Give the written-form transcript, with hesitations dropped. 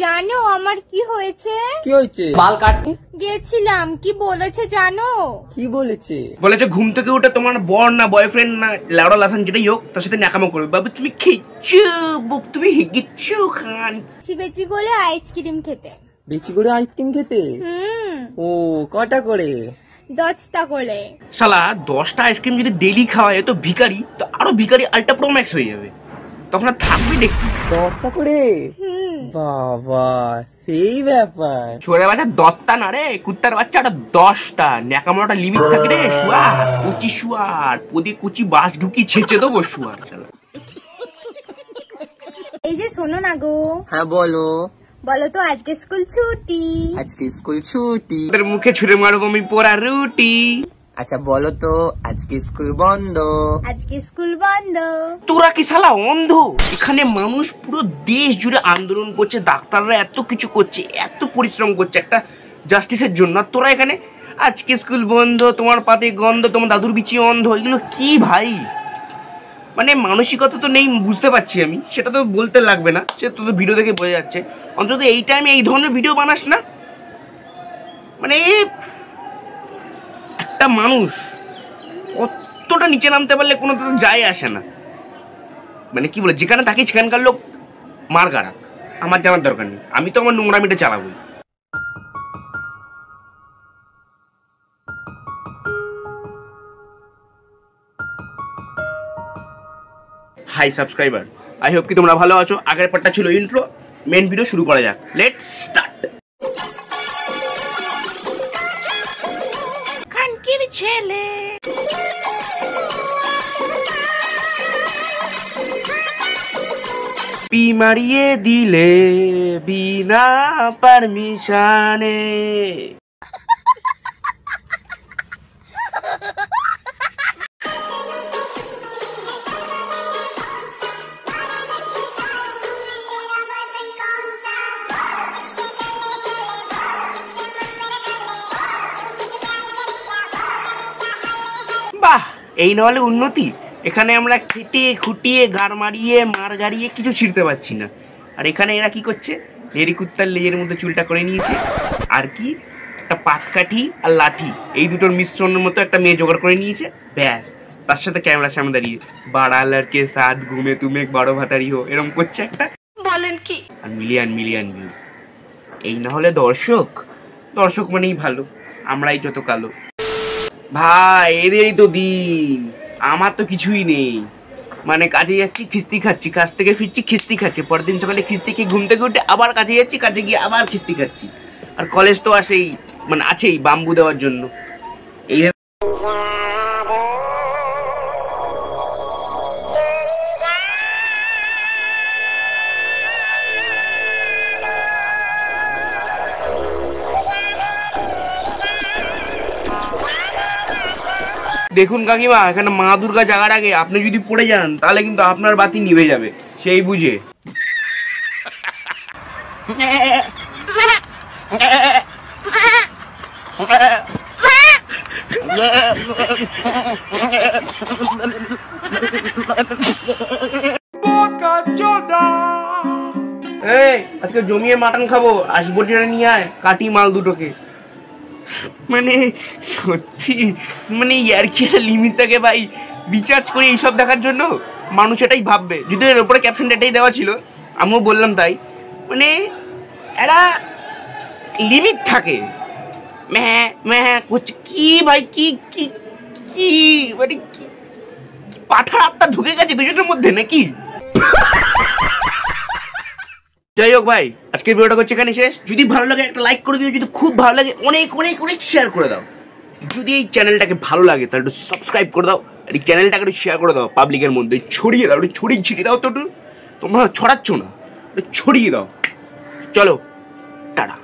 জানো আমার কি হয়েছে? কি হয়েছে? বাল কাটনি গেছিলাম, কি বলেছে জানো? কি বলেছে? বলেছে ঘুম থেকে উঠে তোমার বর না বয়ফ্রেন্ড না লাউড়া লাসান যেটাই হোক তার সাথে ন্যাকামো করবে। বাবু তুমি খেয়েছো, বুক তুমি হেগেছো খান। বেচি করে আইসক্রিম খেতে। বেচি করে আইসক্রিম খেতে? ও কটা করে? 10টা করে। শালা 10টা আইসক্রিম যদি ডেইলি খাওয়ায় তো ভিখারি, তো আরো ভিখারি আল্ট্রা প্রো ম্যাক্স হয়ে যাবে, তখন আর থাকবে দেখি। 10টা করে? বাবা সেই ব্যাপার। ছোড়ে বাচ্চা 10টা না রে, কুত্তার বাচ্চাটা 10টা। ন্যাকামোটা লিমিট থাকে রে। শুয়ার কুচি, শুয়ার পদে কুচি বাস ঢুকি ছেঁচে দেবো শুয়ার। এই যে শোনো না গো। হ্যাঁ বলো। বলো তো আজকে স্কুল ছুটি। আজকে স্কুল ছুটি। তোদের মুখে ছুঁড়ে মারবো আমি পোড়া রুটি। আচ্ছা বলো তো আজকে স্কুল বন্ধ। আজকে স্কুল বন্ধ। তোরা কি শালা অন্ধ? এখানে মানুষ পুরো দেশ জুড়ে আন্দোলন করছে, ডাক্তাররা এত কিছু করছে, এত পরিশ্রম করছে একটা জাস্টিসের জন্য, আর তোরা এখানে আজকে স্কুল বন্ধ, তোমার পাতে গন্ধ, তোমার দাদুর বিচি অন্ধ। এগুলো কি ভাই? মানে মানসিকতা তো নেই, বুঝতে পারছি আমি, সেটা তো বলতে লাগবে না, সে তো ভিডিও দেখে বোঝা যাচ্ছে। অন্তত এই টাইমে এই ধরনের ভিডিও বানাস না। মানে একটা মানুষ কতটা নিচে নামতে পারলে কোনো তো যায় আসে না। মানে কি বলে, যেখানে থাকি সেখানকার লোক মার গাড়াক, আমার জানার দরকার নেই, আমি তো আমার নোংরামিটা চালাবোই। হাই সাবস্ক্রাইবার, আই হোপ কি তোমরা ভালো আছো। আগের পার্টটা ছিল ইন্ট্রো, মেন ভিডিও শুরু করা যাক। Let's start. খানকির ছেলে পি মারিয়ে দিলে বিনা পারমিশনে। বাহ, এই না হলে উন্নতি। এখানে আমরা খেটে খুটিয়ে গাড় মারিয়ে মার গাড়িয়ে কিছু ছিঁড়তে পারছি না, আর এখানে এরা কি করছে, লেরি কুত্তার লেজের মধ্যে চুলটা করে নিয়েছে, আর কি একটা পাটকাঠি আর লাঠি, এই দুটোর মিশ্রণের মতো একটা মেয়ে জোগাড় করে নিয়েছে, ব্যাস। তার সাথে ক্যামেরার সামনে দাঁড়িয়ে বাড়া লড়কে সাথ ঘুমে তুমি বড় ভাতারি হো এরকম করছে একটা। বলেন কি? আর মিলিয়ন মিলিয়ন ভিউ। এই না হলে দর্শক, দর্শক মানেই ভালো, আমরাই যত কালো। ভাই এদেরই তো দিন, আমার তো কিছুই নেই। মানে কাজে যাচ্ছি খিস্তি খাচ্ছি, কাজ থেকে ফিরছি খিস্তি খাচ্ছি, পরের দিন সকালে খিস্তি খেয়ে ঘুম থেকে উঠে আবার কাজে যাচ্ছি, কাজে গিয়ে আবার খিস্তি খাচ্ছি, আর কলেজ তো আসেই, মানে আছেই বাম্বু দেওয়ার জন্য। এইভাবে দেখুন কাকিমা, এখানে মা দুর্গা জাগার আগে আপনি যদি পড়ে যান তাহলে কিন্তু আপনার বাতি নিভে যাবে, সেই বুঝে। এই আজকে জমিয়ে মাটন খাবো, আসবো যেটা নিয়ে আয়, কাটি মাল দুটোকে। মানে সত্যি, মানে ইয়ার কি একটা লিমিট থাকে ভাই। রিচার্জ করে এইসব দেখার জন্য মানুষ এটাই ভাববে, যদি এর উপরে ক্যাপশনটা এটাই দেওয়া ছিল, আমিও বললাম তাই। মানে একটা লিমিট থাকে। ম্যাঁ ম্যাঁ করছে কি ভাই, কি কি কি মানে কি পাঠার আত্মা ঢুকে গেছে দুজনের মধ্যে নাকি? যাই হোক ভাই, আজকের ভিডিওটা করছে এখানে শেষ। যদি ভালো লাগে একটা লাইক করে দিও, যদি খুব ভালো লাগে অনেক অনেক অনেক শেয়ার করে দাও। যদি এই চ্যানেলটাকে ভালো লাগে তাহলে একটু সাবস্ক্রাইব করে দাও, আর এই চ্যানেলটাকে একটু শেয়ার করে দাও, পাবলিকের মধ্যে ছড়িয়ে দাও, একটু ছড়িয়ে দাও। তো তোমরা ছড়াচ্ছ না, ছড়িয়ে দাও। চলো টাটা।